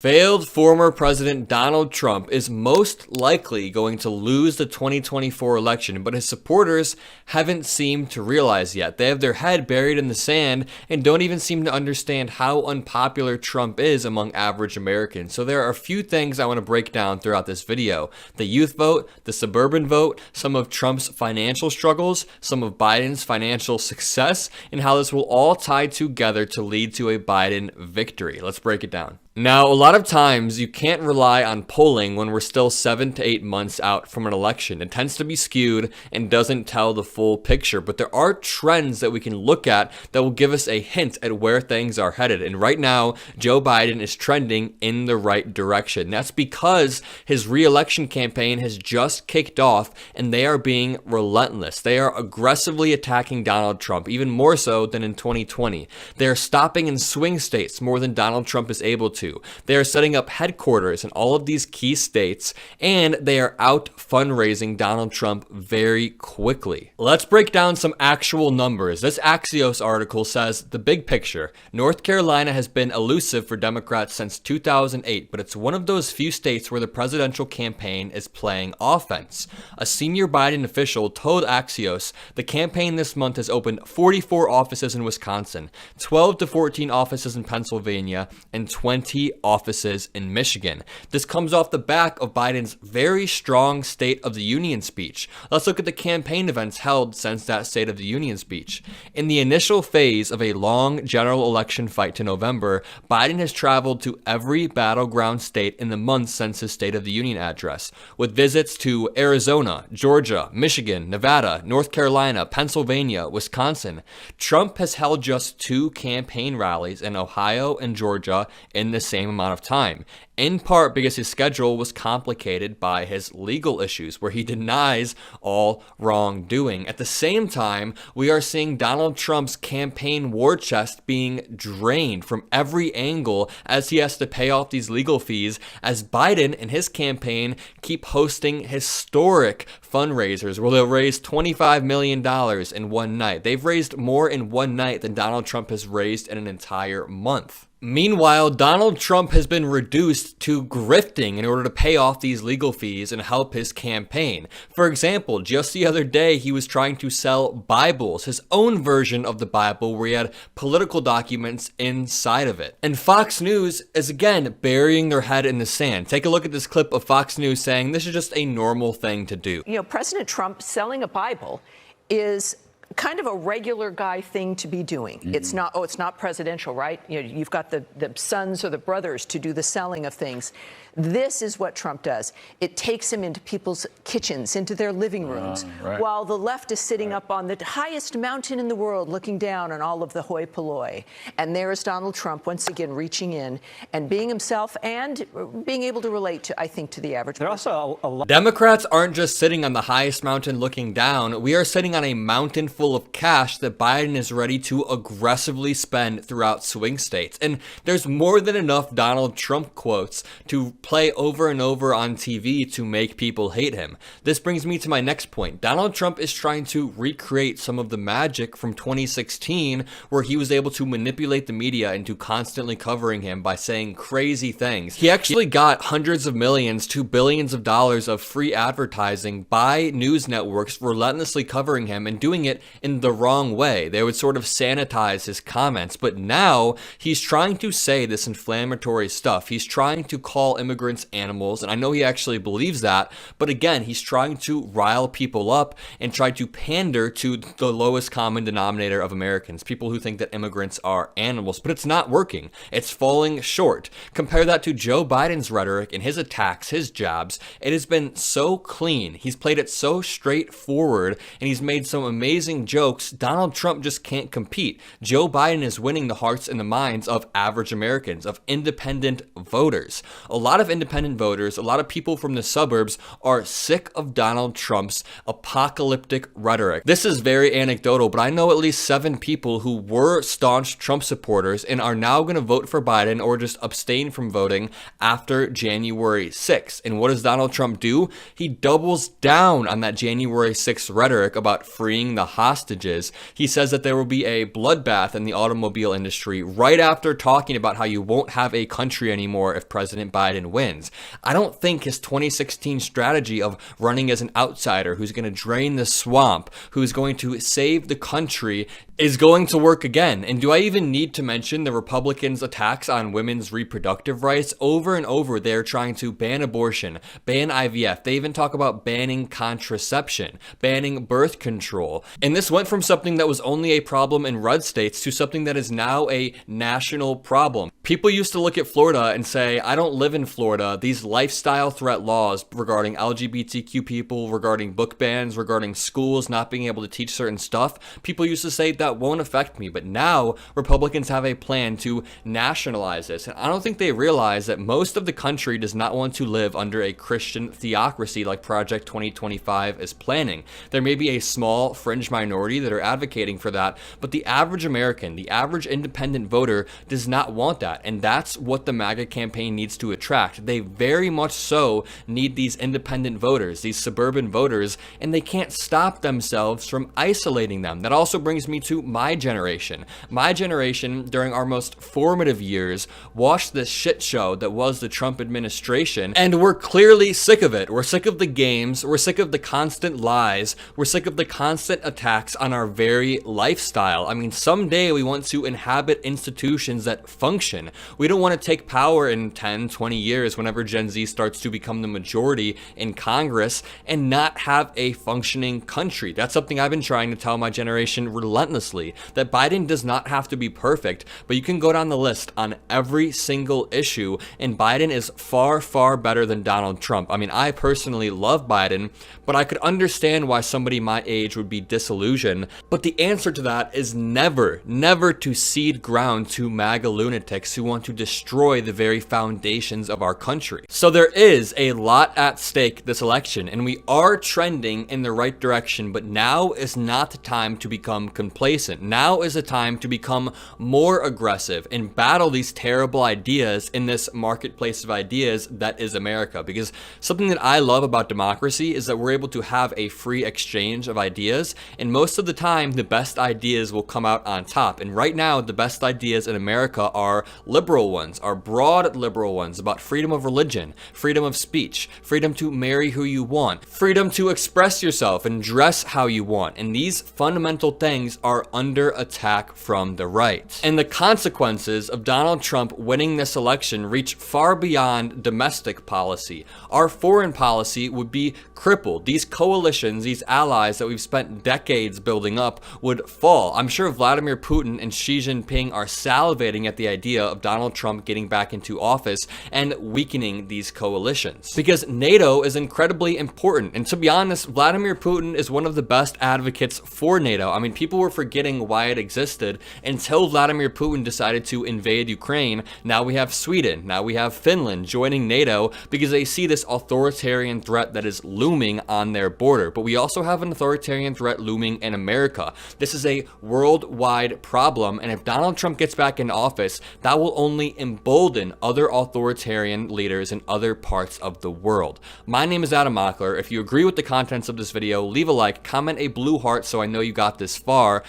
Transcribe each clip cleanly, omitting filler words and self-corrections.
Failed former President Donald Trump is most likely going to lose the 2024 election, but his supporters haven't seemed to realize yet. They have their head buried in the sand and don't even seem to understand how unpopular Trump is among average Americans. So there are a few things I want to break down throughout this video. The youth vote, the suburban vote, some of Trump's financial struggles, some of Biden's financial success, and how this will all tie together to lead to a Biden victory. Let's break it down. Now, a lot of times you can't rely on polling when we're still 7 to 8 months out from an election. It tends to be skewed and doesn't tell the full picture, but there are trends that we can look at that will give us a hint at where things are headed. And right now, Joe Biden is trending in the right direction. That's because his re-election campaign has just kicked off and they are being relentless. They are aggressively attacking Donald Trump, even more so than in 2020. They are stopping in swing states more than Donald Trump is able to. They are setting up headquarters in all of these key states, and they are out fundraising Donald Trump very quickly. Let's break down some actual numbers. This Axios article says the big picture. North Carolina has been elusive for Democrats since 2008, but it's one of those few states where the presidential campaign is playing offense. A senior Biden official told Axios the campaign this month has opened 44 offices in Wisconsin, 12 to 14 offices in Pennsylvania, and 20 offices in Michigan. This comes off the back of Biden's very strong State of the Union speech. Let's look at the campaign events held since that State of the Union speech. In the initial phase of a long general election fight to November, Biden has traveled to every battleground state in the months since his State of the Union address, with visits to Arizona, Georgia, Michigan, Nevada, North Carolina, Pennsylvania, Wisconsin. Trump has held just 2 campaign rallies in Ohio and Georgia in the same amount of time, in part because his schedule was complicated by his legal issues, where he denies all wrongdoing. At the same time, we are seeing Donald Trump's campaign war chest being drained from every angle as he has to pay off these legal fees, as Biden and his campaign keep hosting historic fundraisers where they'll raise $25 million in one night. They've raised more in one night than Donald Trump has raised in an entire month. Meanwhile, Donald Trump has been reduced to grifting in order to pay off these legal fees and help his campaign. For example, just the other day, he was trying to sell Bibles, his own version of the Bible, where he had political documents inside of it. And Fox News is again burying their head in the sand. Take a look at this clip of Fox News saying this is just a normal thing to do. You know, President Trump selling a Bible is kind of a regular guy thing to be doing. It's not presidential, right? You know, you've got the sons or the brothers to do the selling of things. This is what Trump does. It takes him into people's kitchens, into their living rooms, while the left is sitting up on the highest mountain in the world looking down on all of the hoi polloi. And there is Donald Trump once again reaching in and being himself and being able to relate to, I think, to the average person. Also a lot. Democrats aren't just sitting on the highest mountain looking down. We are sitting on a mountain full of cash that Biden is ready to aggressively spend throughout swing states. And there's more than enough Donald Trump quotes to play over and over on TV to make people hate him. This brings me to my next point. Donald Trump is trying to recreate some of the magic from 2016, where he was able to manipulate the media into constantly covering him by saying crazy things. He actually got hundreds of millions to billions of dollars of free advertising by news networks relentlessly covering him and doing it in the wrong way. They would sort of sanitize his comments, but now he's trying to say this inflammatory stuff. He's trying to call immigrants animals, and I know he actually believes that, but again, he's trying to rile people up and try to pander to the lowest common denominator of Americans, people who think that immigrants are animals, but it's not working. It's falling short. Compare that to Joe Biden's rhetoric and his attacks, his jabs. It has been so clean. He's played it so straightforward, and he's made some amazing jokes. Donald Trump just can't compete. Joe Biden is winning the hearts and the minds of average Americans, of independent voters. A lot of independent voters, a lot of people from the suburbs are sick of Donald Trump's apocalyptic rhetoric. This is very anecdotal, but I know at least 7 people who were staunch Trump supporters and are now going to vote for Biden or just abstain from voting after January 6th. And what does Donald Trump do? He doubles down on that January 6th rhetoric about freeing the hostage hostages. He says that there will be a bloodbath in the automobile industry right after talking about how you won't have a country anymore if President Biden wins. I don't think his 2016 strategy of running as an outsider who's going to drain the swamp, who's going to save the country, is going to work again. And do I even need to mention the Republicans' attacks on women's reproductive rights? Over and over, they're trying to ban abortion, ban IVF. They even talk about banning contraception, banning birth control. And this went from something that was only a problem in red states to something that is now a national problem. People used to look at Florida and say, I don't live in Florida. These lifestyle threat laws regarding LGBTQ people, regarding book bans, regarding schools not being able to teach certain stuff, people used to say that won't affect me. But now Republicans have a plan to nationalize this. And I don't think they realize that most of the country does not want to live under a Christian theocracy like Project 2025 is planning. There may be a small fringe minority that are advocating for that, but the average American, the average independent voter does not want that. And that's what the MAGA campaign needs to attract. They very much so need these independent voters, these suburban voters, and they can't stop themselves from isolating them. That also brings me to my generation. My generation, during our most formative years, watched this shit show that was the Trump administration, and we're clearly sick of it. We're sick of the games. We're sick of the constant lies. We're sick of the constant attacks on our very lifestyle. I mean, someday we want to inhabit institutions that function. We don't want to take power in 10, 20 years whenever Gen Z starts to become the majority in Congress and not have a functioning country. That's something I've been trying to tell my generation relentlessly, that Biden does not have to be perfect, but you can go down the list on every single issue, and Biden is far, far better than Donald Trump. I mean, I personally love Biden, but I could understand why somebody my age would be disillusioned. But the answer to that is never, never to cede ground to MAGA lunatics who want to destroy the very foundations of our country. So there is a lot at stake this election, and we are trending in the right direction, but now is not the time to become complacent. Now is the time to become more aggressive and battle these terrible ideas in this marketplace of ideas that is America. Because something that I love about democracy is that we're able to have a free exchange of ideas, and most of the time the best ideas will come out on top. And right now the best ideas in America are liberal ones, are broad liberal ones about freedom of religion, freedom of speech, freedom to marry who you want, freedom to express yourself and dress how you want. And these fundamental things are under attack from the right. And the consequences of Donald Trump winning this election reach far beyond domestic policy. Our foreign policy would be crippled. These coalitions, these allies that we've spent decades building up would fall. I'm sure Vladimir Putin and Xi Jinping are salivating at the idea of Donald Trump getting back into office and weakening these coalitions. Because NATO is incredibly important. And to be honest, Vladimir Putin is one of the best advocates for NATO. I mean, people were forgetting why it existed until Vladimir Putin decided to invade Ukraine. Now we have Sweden, now we have Finland joining NATO because they see this authoritarian threat that is looming on their border. But we also have an authoritarian threat looming in America. This is a worldwide problem, and if Donald Trump gets back in office, that will only embolden other authoritarian leaders in other parts of the world. My name is Adam Mockler. If you agree with the contents of this video, leave a like, comment a blue heart so I know you got this far.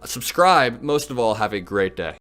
Subscribe. Most of all, have a great day.